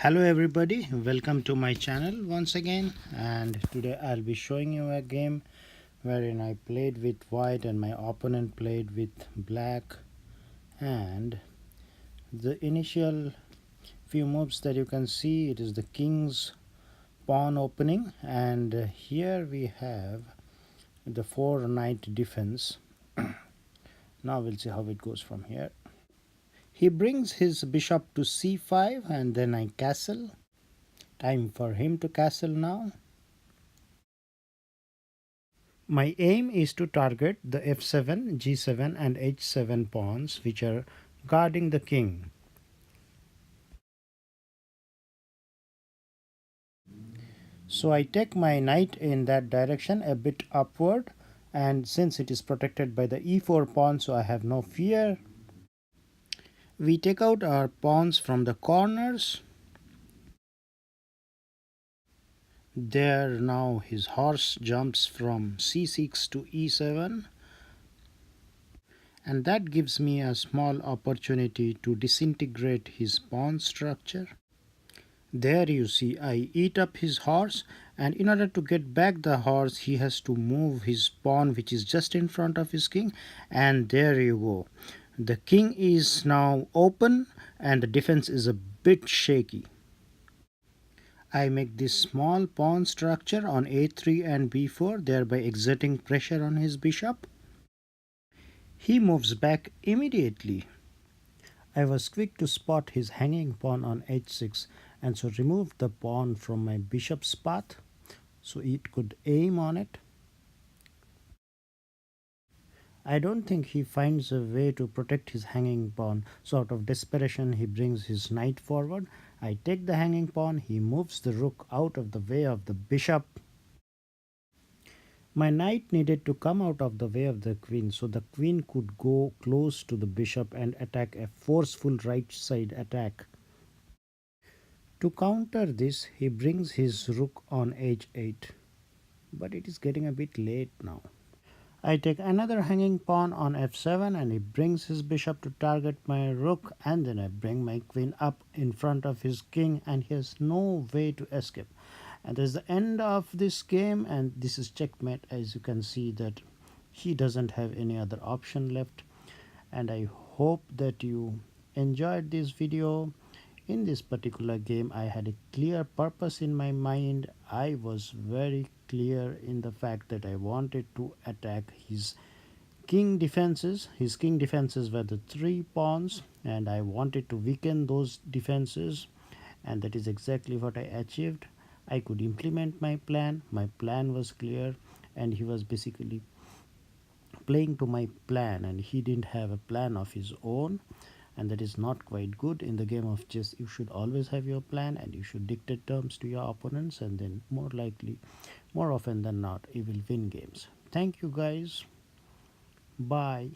Hello everybody, welcome to my channel once again, and today I'll be showing you a game wherein I played with white and my opponent played with black. And the initial few moves that you can see, it is the king's pawn opening, and here we have the 4 knight defense. Now we'll see how it goes from here. He brings his bishop to c5 and then I castle. Time for him to castle now. My aim is to target the f7, g7 and h7 pawns which are guarding the king. So I take my knight in that direction a bit upward, and since it is protected by the e4 pawn, so I have no fear. We take out our pawns from the corners. There now his horse jumps from c6 to e7, and that gives me a small opportunity to disintegrate his pawn structure. There you see I eat up his horse, and in order to get back the horse he has to move his pawn which is just in front of his king, and there you go. The king is now open and the defense is a bit shaky. I make this small pawn structure on a3 and b4, thereby exerting pressure on his bishop. He moves back immediately. I was quick to spot his hanging pawn on h6 and so removed the pawn from my bishop's path so it could aim on it. I don't think he finds a way to protect his hanging pawn, so out of desperation he brings his knight forward. I take the hanging pawn, he moves the rook out of the way of the bishop. My knight needed to come out of the way of the queen so the queen could go close to the bishop and attack a forceful right side attack. To counter this, he brings his rook on h8, but it is getting a bit late now. I take another hanging pawn on f7 and he brings his bishop to target my rook, and then I bring my queen up in front of his king and he has no way to escape. And that is the end of this game, and this is checkmate. As you can see that he doesn't have any other option left. And I hope that you enjoyed this video. In this particular game I had a clear purpose in my mind. I was very clear in the fact that I wanted to attack his king defenses. His king defenses were the 3 pawns and I wanted to weaken those defenses, and that is exactly what I achieved. I could implement my plan. My plan was clear and he was basically playing to my plan, and he didn't have a plan of his own, and that is not quite good. In the game of chess you should always have your plan and you should dictate terms to your opponents, and then more often than not you will win games. Thank you guys. Bye.